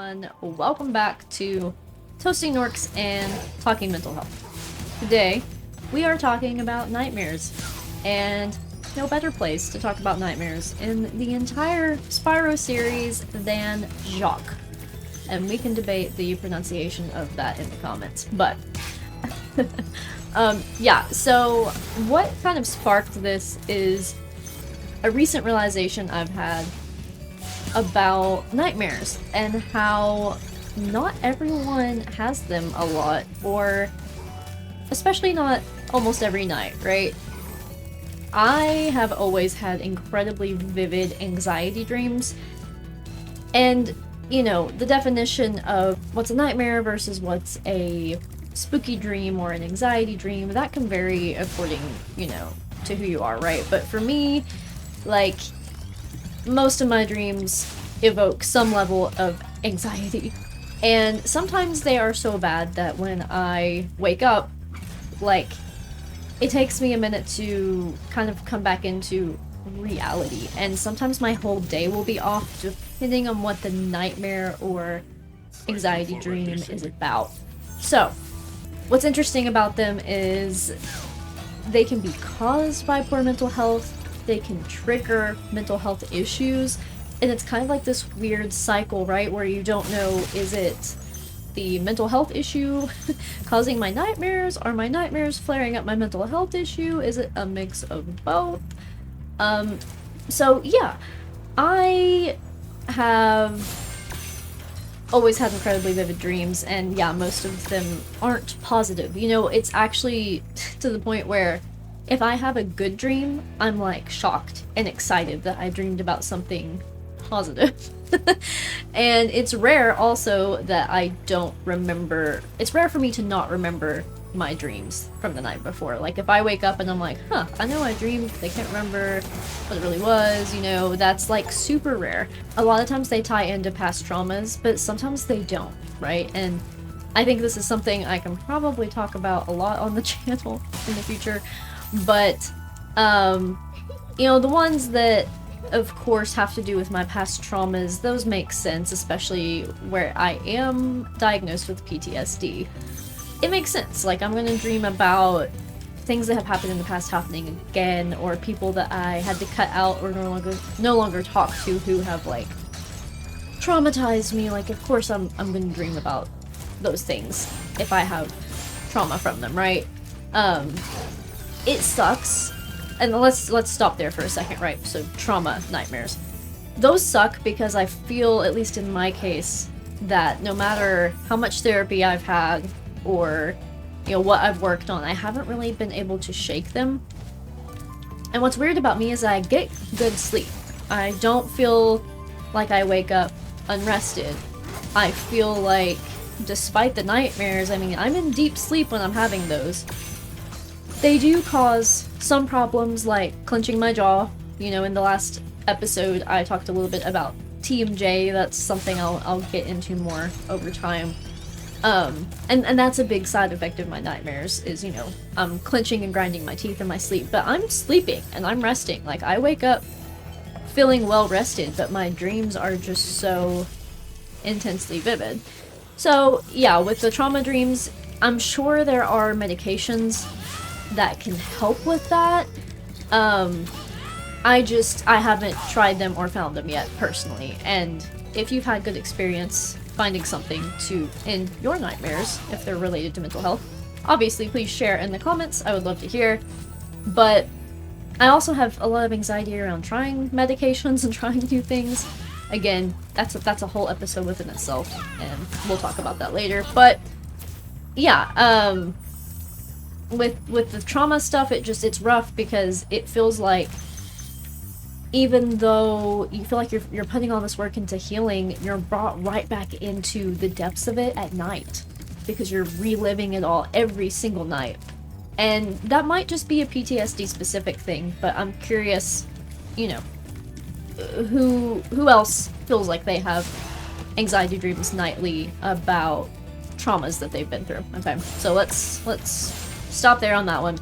everyone, welcome back to Toasting Gnorcs and Talking Mental Health. Today, we are talking about nightmares, and no better place to talk about nightmares in the entire Spyro series than Jacques. And we can debate the pronunciation of that in the comments, but... yeah, so what kind of sparked this is a recent realization I've had about nightmares and how not everyone has them a lot, or especially not almost every night, right? I have always had incredibly vivid anxiety dreams, and you know, the definition of what's a nightmare versus what's a spooky dream or an anxiety dream, that can vary according, you know, to who you are, right? But for me, like, most of my dreams evoke some level of anxiety. And sometimes they are so bad that when I wake up, like, it takes me a minute to kind of come back into reality. And sometimes my whole day will be off depending on what the nightmare or anxiety dream is about. So, what's interesting about them is they can be caused by poor mental health, they can trigger mental health issues, and it's kind of like this weird cycle, right, where you don't know, is it the mental health issue causing my nightmares? Are my nightmares flaring up my mental health issue? Is it a mix of both? So yeah, I have always had incredibly vivid dreams, and yeah, most of them aren't positive. You know, it's actually to the point where if I have a good dream, I'm like shocked and excited that I dreamed about something positive. And it's rare also that I don't remember, it's rare for me to not remember my dreams from the night before. Like if I wake up and I'm like, huh, I know I dreamed, I can't remember what it really was, you know, that's like super rare. A lot of times they tie into past traumas, but sometimes they don't, right? And I think this is something I can probably talk about a lot on the channel in the future, but you know, the ones that of course have to do with my past traumas, those make sense, especially where I am diagnosed with PTSD. It makes sense. Like, I'm gonna dream about things that have happened in the past happening again, or people that I had to cut out or no longer talk to who have, like, traumatized me. Like, of course I'm gonna dream about those things if I have trauma from them, right? It sucks. And let's stop there for a second, right? So trauma nightmares. Those suck because I feel, at least in my case, that no matter how much therapy I've had or, you know, what I've worked on, I haven't really been able to shake them. And what's weird about me is I get good sleep. I don't feel like I wake up unrested. I feel like, despite the nightmares, I mean, I'm in deep sleep when I'm having those. They do cause some problems, like clenching my jaw. You know, in the last episode I talked a little bit about TMJ. That's something I'll get into more over time. And that's a big side effect of my nightmares, is, you know, I'm clenching and grinding my teeth in my sleep, but I'm sleeping and I'm resting. Like, I wake up feeling well rested, but my dreams are just so intensely vivid. So yeah, with the trauma dreams, I'm sure there are medications that can help with that. I haven't tried them or found them yet, personally. And if you've had good experience finding something to end your nightmares, if they're related to mental health, obviously please share in the comments. I would love to hear. But I also have a lot of anxiety around trying medications and trying new things. Again, that's a whole episode within itself, and we'll talk about that later. But yeah, with the trauma stuff, it's rough because it feels like, even though you feel like you're putting all this work into healing, you're brought right back into the depths of it at night because you're reliving it all every single night. And that might just be a PTSD specific thing, but I'm curious, you know, who else feels like they have anxiety dreams nightly about traumas that they've been through. Okay, so let's stop there on that one.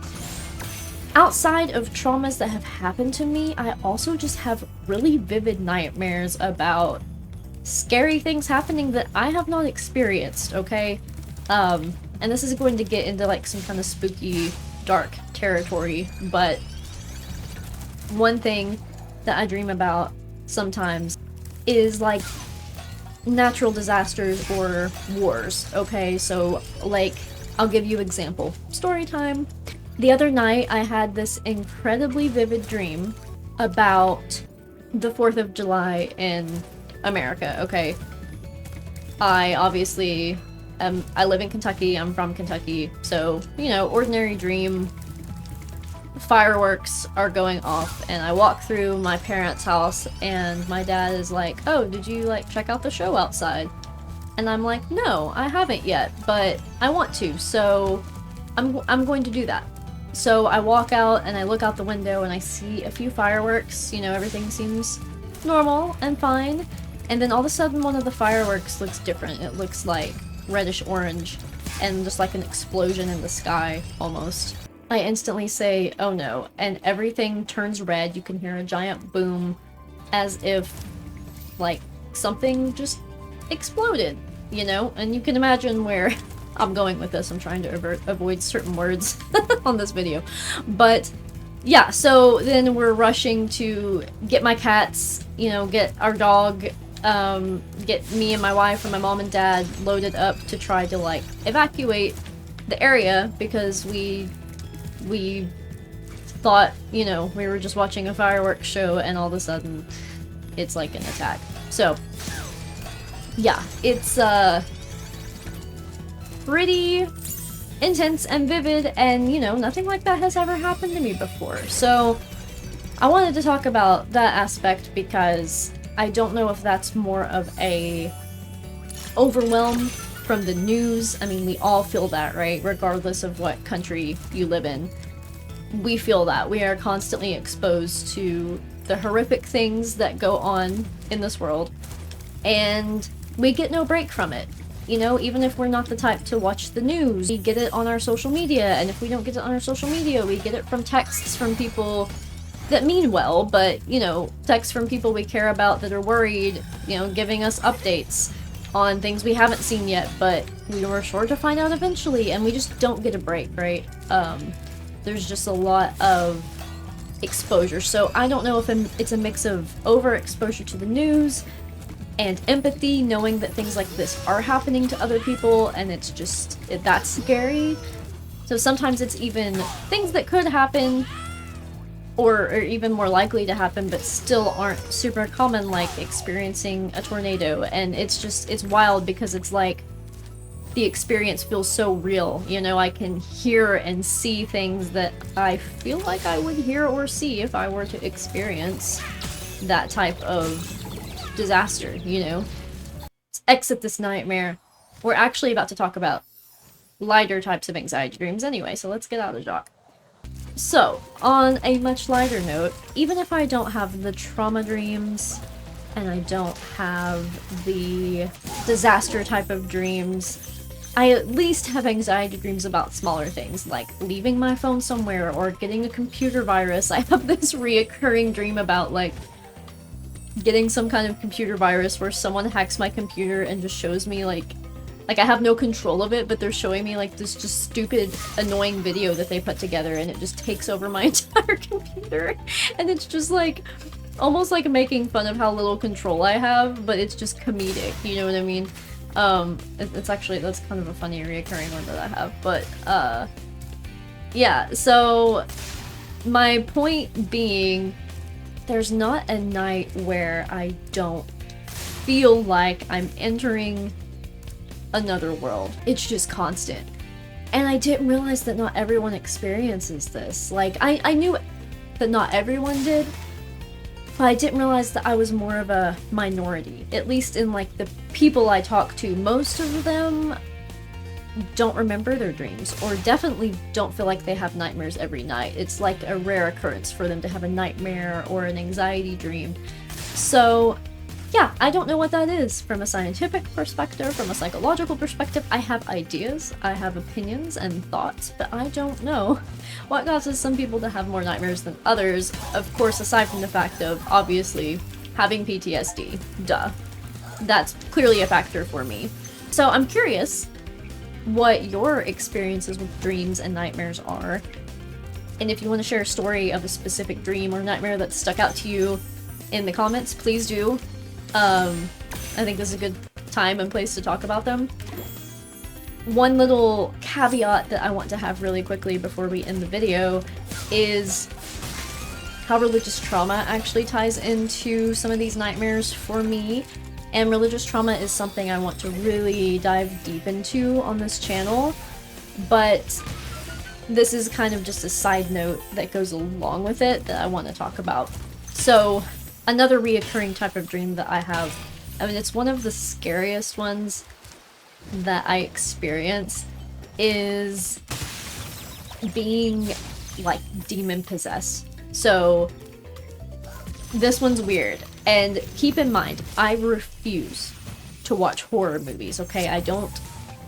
Outside of traumas that have happened to me, I also just have really vivid nightmares about scary things happening that I have not experienced, okay? And this is going to get into like some kind of spooky, dark territory, but one thing that I dream about sometimes is like natural disasters or wars, okay? So like, I'll give you example. Story time. The other night I had this incredibly vivid dream about the 4th of July in America, okay? I obviously I live in Kentucky, I'm from Kentucky, so, you know, ordinary dream. Fireworks are going off, and I walk through my parents' house, and my dad is like, oh, did you, like, check out the show outside? And I'm like, no, I haven't yet, but I want to, so I'm going to do that. So I walk out, and I look out the window, and I see a few fireworks, you know, everything seems normal and fine, and then all of a sudden one of the fireworks looks different. It looks like reddish orange, and just like an explosion in the sky, almost. I instantly say, oh no, and everything turns red. You can hear a giant boom, as if, like, something just exploded, you know? And you can imagine where I'm going with this. I'm trying to avoid certain words on this video. But, yeah, so then we're rushing to get my cats, you know, get our dog, get me and my wife and my mom and dad loaded up to try to, like, evacuate the area, because we thought, you know, we were just watching a fireworks show and all of a sudden it's like an attack. So, yeah, it's pretty intense and vivid, and, you know, nothing like that has ever happened to me before. So, I wanted to talk about that aspect because I don't know if that's more of a overwhelm from the news. I mean, we all feel that, right? Regardless of what country you live in. We feel that. We are constantly exposed to the horrific things that go on in this world, and we get no break from it. You know, even if we're not the type to watch the news, we get it on our social media, and if we don't get it on our social media, we get it from texts from people that mean well, but, you know, texts from people we care about that are worried, you know, giving us updates on things we haven't seen yet, but we were sure to find out eventually, and we just don't get a break, right? There's just a lot of exposure, so I don't know if it's a mix of overexposure to the news and empathy, knowing that things like this are happening to other people, and it's just, that's scary. So sometimes it's even things that could happen, or even more likely to happen, but still aren't super common, like experiencing a tornado. And it's just, it's wild because it's like the experience feels so real, you know? I can hear and see things that I feel like I would hear or see if I were to experience that type of disaster, you know? Let's exit this nightmare. We're actually about to talk about lighter types of anxiety dreams anyway, so let's get out of the shock. So, on a much lighter note, even if I don't have the trauma dreams, and I don't have the disaster type of dreams, I at least have anxiety dreams about smaller things, like leaving my phone somewhere or getting a computer virus. I have this reoccurring dream about, like, getting some kind of computer virus where someone hacks my computer and just shows me, like I have no control of it, but they're showing me, like, this just stupid, annoying video that they put together, and it just takes over my entire computer. And it's just, like, almost like making fun of how little control I have, but it's just comedic, you know what I mean? It's actually, that's kind of a funny reoccurring one that I have, but, yeah, so my point being, there's not a night where I don't feel like I'm entering another world. It's just constant. And I didn't realize that not everyone experiences this. Like, I knew that not everyone did, but I didn't realize that I was more of a minority. At least in, like, the people I talk to, most of them don't remember their dreams, or definitely don't feel like they have nightmares every night. It's like a rare occurrence for them to have a nightmare or an anxiety dream. So, yeah, I don't know what that is from a scientific perspective, from a psychological perspective. I have ideas, I have opinions and thoughts, but I don't know what causes some people to have more nightmares than others. Of course, aside from the fact of, obviously, having PTSD. Duh. that's clearly a factor for me. So I'm curious what your experiences with dreams and nightmares are. And if you want to share a story of a specific dream or nightmare that stuck out to you in the comments, please do. I think this is a good time and place to talk about them. One little caveat that I want to have really quickly before we end the video is how religious trauma actually ties into some of these nightmares for me. And religious trauma is something I want to really dive deep into on this channel, but this is kind of just a side note that goes along with it that I want to talk about. So, another reoccurring type of dream that I have, I mean, it's one of the scariest ones that I experience, is being, like, demon possessed. So, this one's weird. And keep in mind, I refuse to watch horror movies, okay? I don't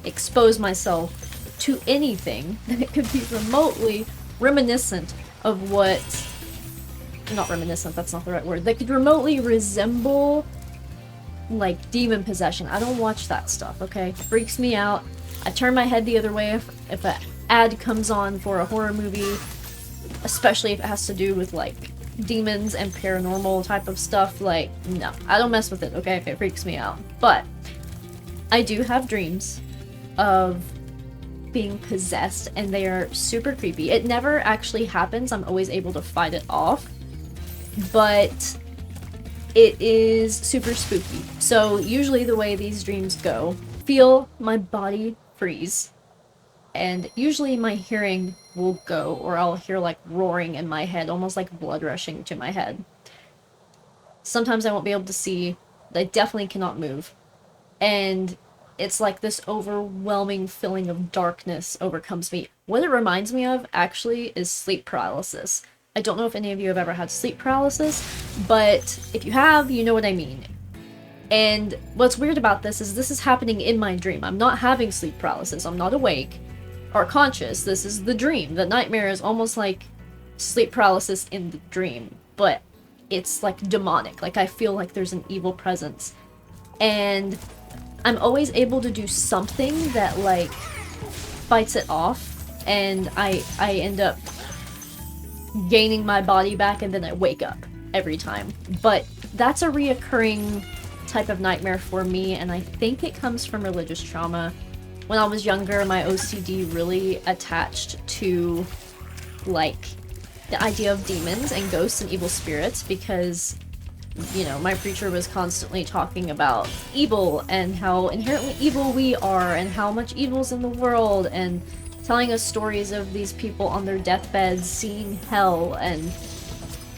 expose myself to anything that could be remotely reminiscent of what... Not reminiscent, that's not the right word. That could remotely resemble, like, demon possession. I don't watch that stuff, okay? It freaks me out. I turn my head the other way if an ad comes on for a horror movie, especially if it has to do with, like, demons and paranormal type of stuff. Like, no, I don't mess with it, okay, if it freaks me out. But I do have dreams of being possessed, and they are super creepy. It never actually happens. I'm always able to fight it off, but it is super spooky. So usually the way these dreams go, feel my body freeze, and usually my hearing will go, or I'll hear like roaring in my head, almost like blood rushing to my head. Sometimes I won't be able to see. I definitely cannot move. And it's like this overwhelming feeling of darkness overcomes me. What it reminds me of, actually, is sleep paralysis. I don't know if any of you have ever had sleep paralysis, but if you have, you know what I mean. And what's weird about this is happening in my dream. I'm not having sleep paralysis. I'm not awake or conscious. This is the dream. The nightmare is almost like sleep paralysis in the dream, but it's like demonic. Like, I feel like there's an evil presence. And I'm always able to do something that, like, fights it off, and I end up gaining my body back, and then I wake up every time. But that's a reoccurring type of nightmare for me, and I think it comes from religious trauma. When I was younger, my OCD really attached to, like, the idea of demons and ghosts and evil spirits, because, you know, my preacher was constantly talking about evil and how inherently evil we are and how much evil's in the world, and telling us stories of these people on their deathbeds seeing hell, and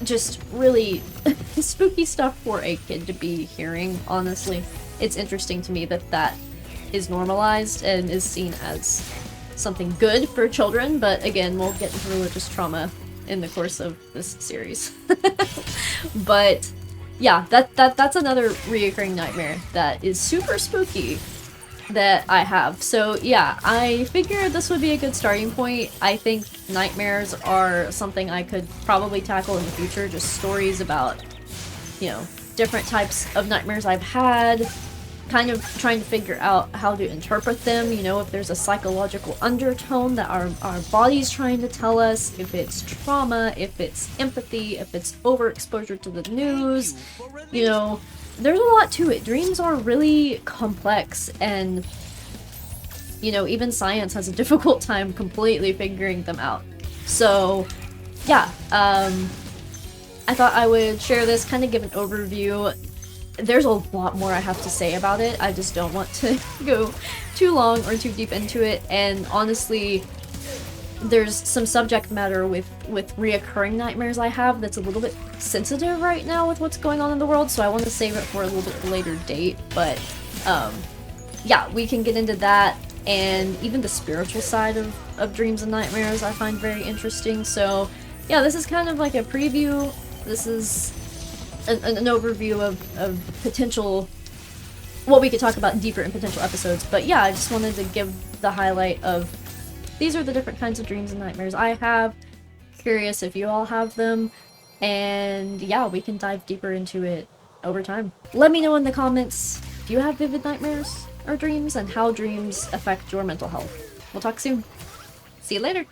just really spooky stuff for a kid to be hearing, honestly. It's interesting to me that that is normalized and is seen as something good for children, but again, we'll get into religious trauma in the course of this series. But yeah, that's another reoccurring nightmare that is super spooky that I have. So yeah, I figured this would be a good starting point. I think nightmares are something I could probably tackle in the future, just stories about, you know, different types of nightmares I've had, kind of trying to figure out how to interpret them, you know, if there's a psychological undertone that our body's trying to tell us, if it's trauma, if it's empathy, if it's overexposure to the news, you know, there's a lot to it. Dreams are really complex, and, you know, even science has a difficult time completely figuring them out. So, yeah, I thought I would share this, kind of give an overview. There's a lot more I have to say about it. I just don't want to go too long or too deep into it, and honestly, there's some subject matter with reoccurring nightmares I have that's a little bit sensitive right now with what's going on in the world, so I want to save it for a little bit later date. But yeah, we can get into that, and even the spiritual side of dreams and nightmares I find very interesting. So yeah, this is kind of like a preview. This is an overview of potential, what we could talk about deeper in potential episodes. But yeah, I just wanted to give the highlight of these are the different kinds of dreams and nightmares I have. Curious if you all have them, and yeah, we can dive deeper into it over time. Let me know in the comments if you have vivid nightmares or dreams, and how dreams affect your mental health. We'll talk soon. See you later!